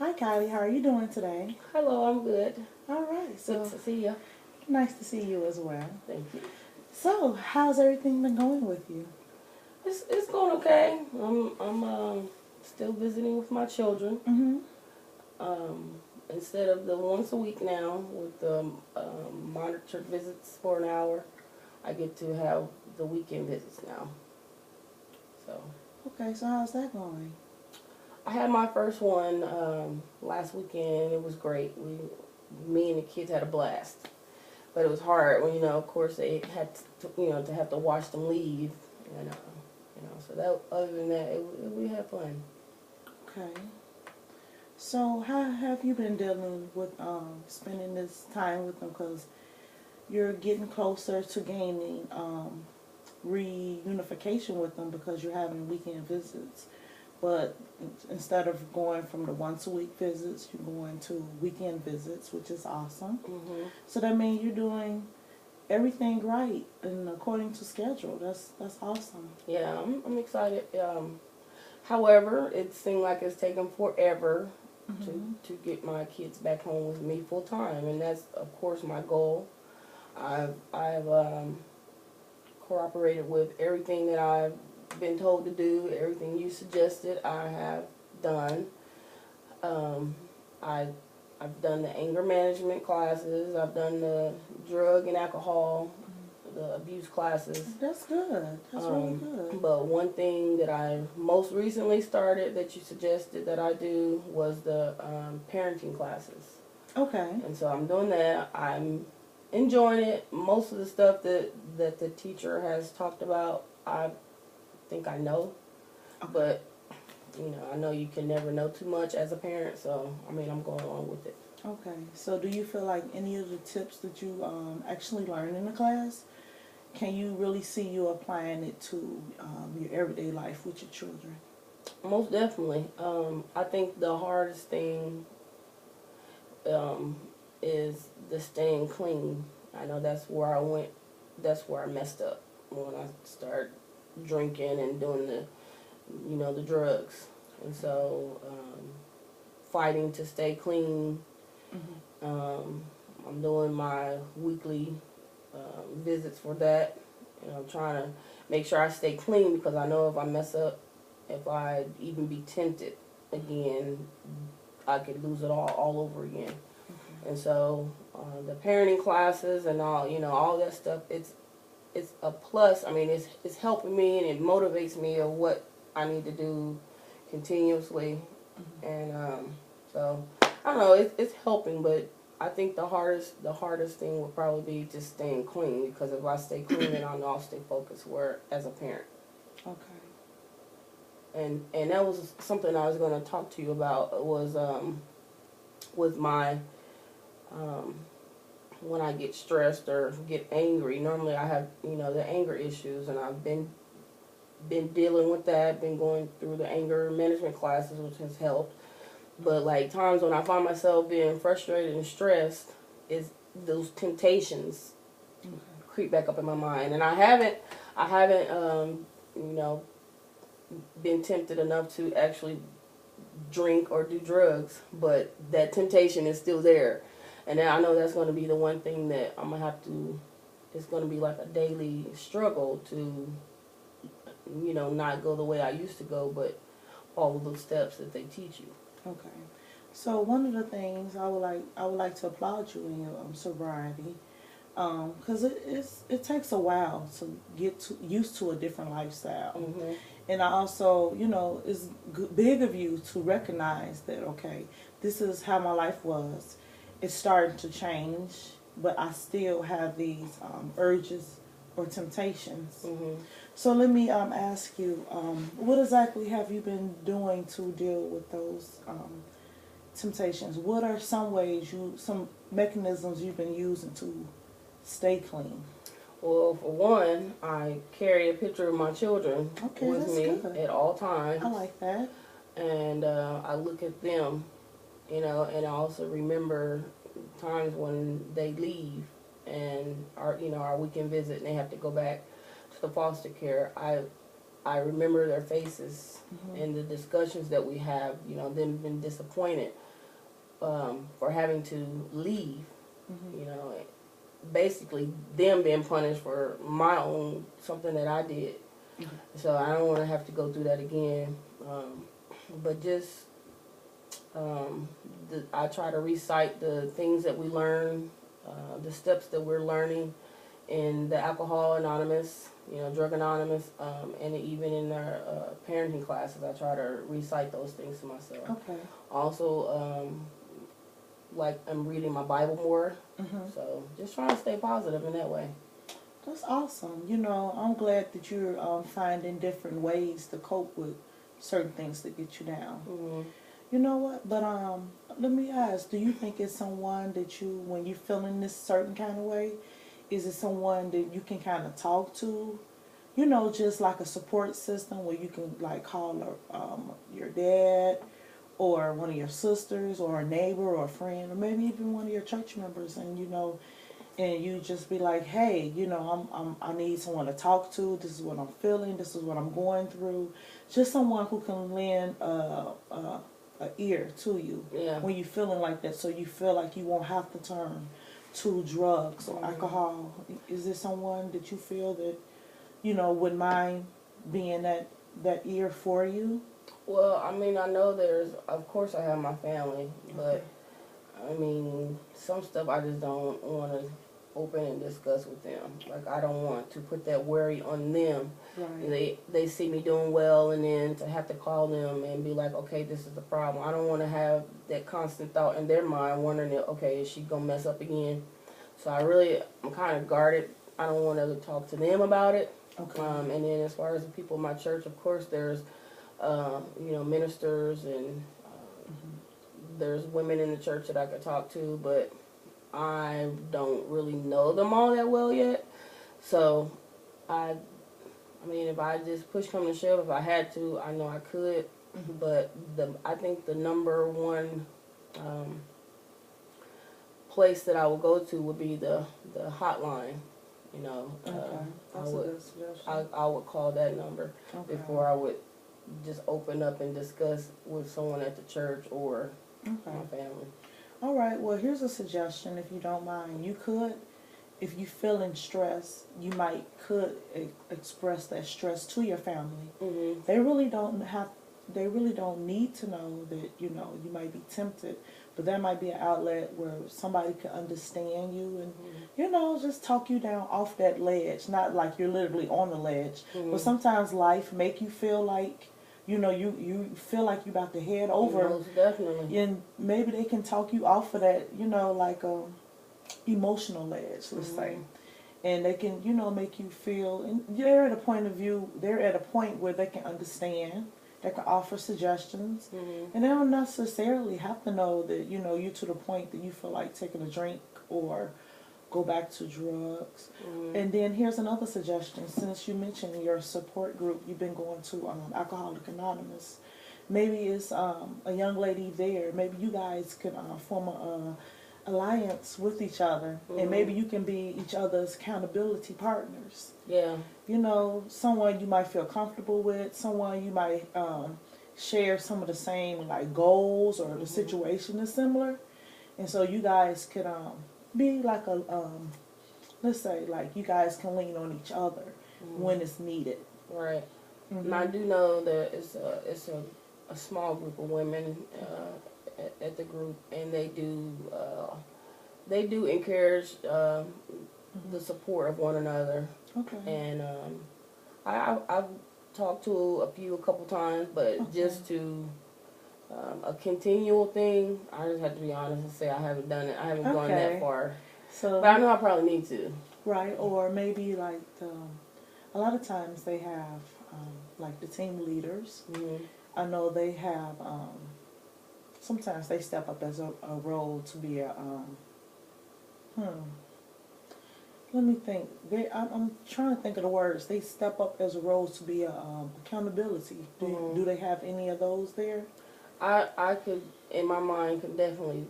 Hi, Kylie. How are you doing today? Hello, I'm good. All right. Good So to see you. nice to see you as well. Thank you. So, how's everything been going with you? It's going okay. I'm still visiting with my children. Mm-hmm. Instead of the once a week now with the monitored visits for an hour, I get to have the weekend visits now. So Okay. So how's that going? I had my first one last weekend. It was great. Me and the kids had a blast. But it was hard when of course they had to have to watch them leave, and so that other than that, we had fun. Okay. So how have you been dealing with spending this time with them? Because you're getting closer to gaining reunification with them because you're having weekend visits. But instead of going from the once a week visits, you're going to weekend visits, which is awesome. So that means you're doing everything right and according to schedule. That's awesome. Yeah, I'm excited. However, it seemed like it's taken forever to get my kids back home with me full time, and that's of course my goal. I've cooperated with everything that I've been told to do. Everything you suggested, I have done. Um, I I've done the anger management classes. I've done the drug and alcohol, the abuse classes. That's good. That's really good. But one thing that I most recently started that you suggested that I do was the parenting classes. Okay. And so I'm doing that. I'm enjoying it. Most of the stuff that the teacher has talked about, I think I know. Okay. But, I know you can never know too much as a parent, so, I'm going along with it. Okay. So do you feel like any of the tips that you actually learned in the class, can you really see you applying it to your everyday life with your children? Most definitely. I think the hardest thing is the staying clean. I know that's where I messed up when I started drinking and doing the drugs. And so, fighting to stay clean. I'm doing my weekly visits for that. I'm trying to make sure I stay clean because I know if I mess up, if I even be tempted again, I could lose it all over again. And so the parenting classes and all that stuff, it's a plus. It's helping me and it motivates me of what I need to do continuously. And so I don't know, it's helping, but I think the hardest thing would probably be just staying clean, because if I stay clean, then I know I'll stay focused as a parent. Okay. And that was something I was going to talk to you about, was with my when I get stressed or get angry. Normally I have the anger issues, and I've been dealing with that. Been going through the anger management classes, which has helped. But like times when I find myself being frustrated and stressed, is those temptations creep back up in my mind, and I haven't been tempted enough to actually drink or do drugs, but that temptation is still there. And then I know that's going to be the one thing that I'm going to have to, it's going to be like a daily struggle to, not go the way I used to go, but all of those steps that they teach you. Okay. So one of the things I would like to applaud you in your sobriety, because it takes a while to get used to a different lifestyle. And I also, it's big of you to recognize that, okay, this is how my life was. It's starting to change, but I still have these urges or temptations. So let me ask you, what exactly have you been doing to deal with those temptations? What are some mechanisms you've been using to stay clean? Well, for one, I carry a picture of my children with me good. at all times. I like that. And I look at them, and I also remember times when they leave and our weekend visit, and they have to go back to the foster care. I remember their faces and the discussions that we have, them being disappointed for having to leave. Mhm. You know, basically them being punished for my own something that I did. Mhm. So I don't want to have to go through that again. But just I try to recite the things that we learn, the steps that we're learning in the Alcohol Anonymous, Drug Anonymous, and even in our parenting classes. I try to recite those things to myself. Okay. Also, like I'm reading my Bible more, Mhm. so just trying to stay positive in that way. That's awesome. I'm glad that you're finding different ways to cope with certain things that get you down. Mm-hmm. You know what? But let me ask: do you think it's someone that when you're feeling this certain kind of way, is it someone that you can kind of talk to? Just like a support system where you can like call your dad or one of your sisters or a neighbor or a friend or maybe even one of your church members, and you just be like, hey, I need someone to talk to. This is what I'm feeling. This is what I'm going through. Just someone who can lend a ear to you Yeah. when you're feeling like that, so you feel like you won't have to turn to drugs or alcohol. Is there someone that you feel that would mind being that ear for you? Well, I mean, I know of course I have my family, Okay. but I mean, some stuff I just don't want to open and discuss with them. Like, I don't want to put that worry on them. Right. They see me doing well, and then to have to call them and be like, okay, this is the problem. I don't want to have that constant thought in their mind, wondering, okay, is she going to mess up again? So I'm kind of guarded. I don't want to talk to them about it. Okay. And then as far as the people in my church, of course, there's, ministers and there's women in the church that I could talk to, but I don't really know them all that well yet. So I mean, if I just push come to shove, if I had to, I know I could. But I think the number one place that I would go to would be the hotline. Okay. That's a good suggestion. I would call that number before I would just open up and discuss with someone at the church or my family. All right. Well, here's a suggestion, if you don't mind. You could, if you feeling stress, you could express that stress to your family. Mm-hmm. They really don't have. They really don't need to know that you might be tempted, but that might be an outlet where somebody can understand you and just talk you down off that ledge. Not like you're literally on the ledge, but sometimes life make you feel like you feel like you're about to head over. Most definitely. And maybe they can talk you off of that, like emotional ledge, let's say. And they can, make you feel, and they're at a point of view, they're at a point where they can understand, they can offer suggestions, and they don't necessarily have to know that, you to the point that you feel like taking a drink or go back to drugs. And then here's another suggestion. Since you mentioned your support group, you've been going to Alcoholic Anonymous. Maybe it's a young lady there. Maybe you guys could form a alliance with each other, and maybe you can be each other's accountability partners. Yeah. Someone you might feel comfortable with, someone you might share some of the same like goals, or the situation is similar, and so you guys could be like a let's say like you guys can lean on each other when it's needed. Right. And I do know that it's a small group of women at the group, and they do encourage the support of one another. Okay. And I've talked to a couple times, but just to a continual thing, I just have to be honest and say I haven't done it. I haven't gone that far. So, but I know I probably need to. Right, or maybe like a lot of times they have like the team leaders. I know they have sometimes they step up as a role to be a let me think. I'm trying to think of the words. They step up as a role to be a accountability. Do they have any of those there? I could, in my mind, could definitely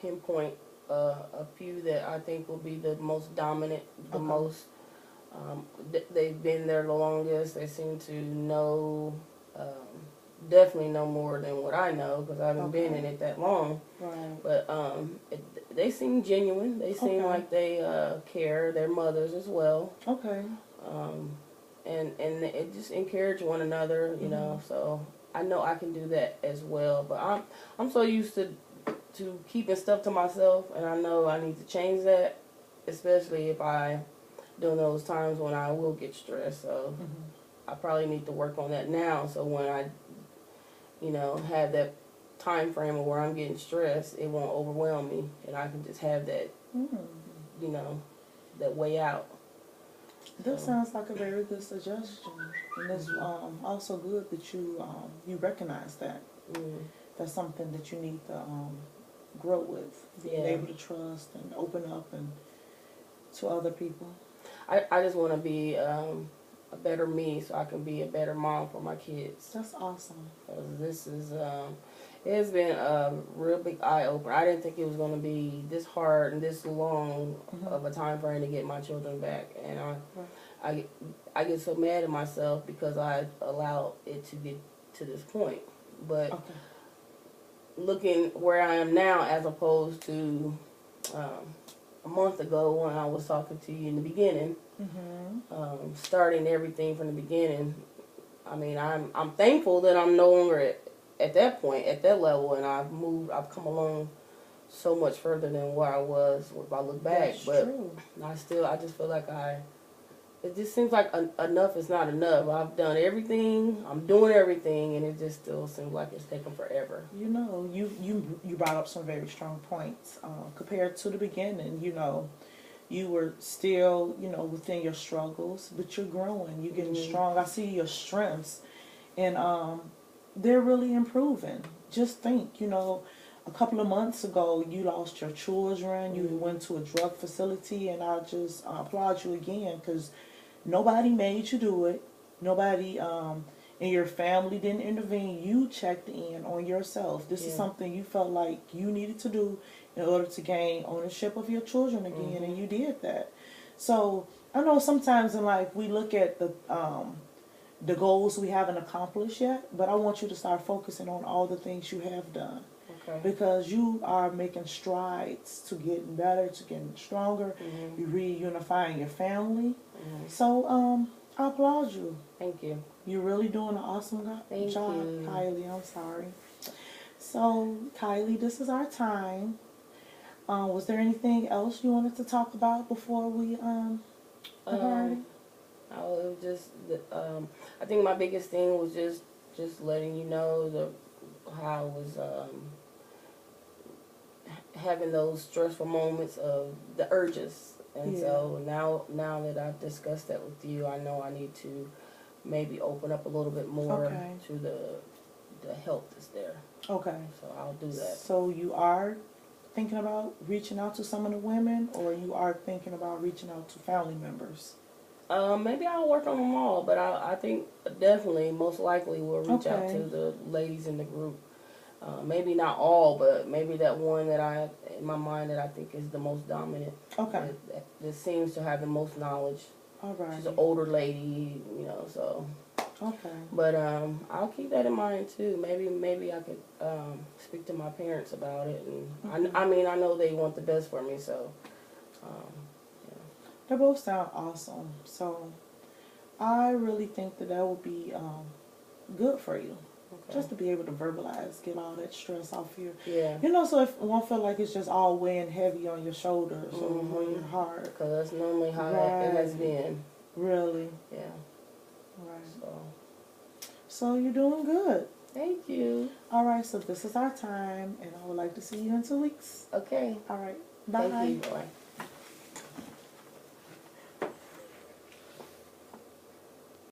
pinpoint a few that I think will be the most dominant, the most. They've been there the longest. They seem to know definitely know more than what I know because I haven't been Okay. in it that long. Right. But they seem genuine. They seem Okay. like they care. Their mothers as well. Okay. Um, and it just encourage one another, you know. Mhm. So I know I can do that as well. But I'm so used to keeping stuff to myself, and I know I need to change that, especially if I during those times when I will get stressed. So Mhm. I probably need to work on that now. So when I, you know, have that time frame of where I'm getting stressed, it won't overwhelm me, and I can just have that, Mm. you know, that way out. That So, sounds like a very good suggestion, and it's also good that you recognize that. mm, That's something that you need to grow with, being yeah. able to trust and open up and to other people. I just want to be a better me so I can be a better mom for my kids. That's awesome. 'Cause this is, it has been a real big eye opener. I didn't think it was going to be this hard and this long Mhm. of a time frame to get my children back. And Right. I, I get so mad at myself because I allowed it to get to this point. But Okay. looking where I am now as opposed to a month ago when I was talking to you in the beginning, Mhm. starting everything from the beginning. I mean, I'm thankful that I'm no longer at that point, at that level, and I've come along so much further than where I was if I look back. That's But true. I just feel like it just seems like enough is not enough. I've done everything, I'm doing everything, and it just still seems like it's taking forever. You know, you brought up some very strong points compared to the beginning. You know, you were still, within your struggles, but you're growing. You're getting Mm-hmm. strong. I see your strengths, and they're really improving. Just think, a couple of months ago, you lost your children. You went to a drug facility, and I just applaud you again because nobody made you do it. Nobody in your family didn't intervene. You checked in on yourself. This is Yeah. something you felt like you needed to do in order to gain ownership of your children again, and you did that. So I know sometimes in life we look at the goals we haven't accomplished yet, but I want you to start focusing on all the things you have done Okay. because you are making strides to getting better, to getting stronger. Mm-hmm. You're reunifying your family. Mm-hmm. So I applaud you. Thank you. You're really doing an awesome Thank job, you. Kylie. I'm sorry. So, Kylie, this is our time. Was there anything else you wanted to talk about before we departed? I was I think my biggest thing was just letting you know how I was having those stressful moments of the urges, and Yeah. so now that I've discussed that with you, I know I need to maybe open up a little bit more Okay. to the help that's there. Okay. So I'll do that. So you are thinking about reaching out to some of the women, or you are thinking about reaching out to family members? Maybe I'll work on them all, but I think definitely, most likely, we'll reach out Okay. to the ladies in the group. Maybe not all, but maybe that one in my mind, that I think is the most dominant. Okay. That seems to have the most knowledge. All right. She's an older lady, so. Okay. But I'll keep that in mind too. Maybe I could speak to my parents about it, and I mean, I know they want the best for me, so. They both sound awesome. So I really think that would be good for you. Okay. Just to be able to verbalize, get all that stress off you. Yeah. So if one feel like it's just all weighing heavy on your shoulders or on your heart. Because that's normally how it has been. Really? Yeah. Right. So you're doing good. Thank you. All right, so this is our time, and I would like to see you in 2 weeks. Okay. All right. Bye. Thank you. Bye.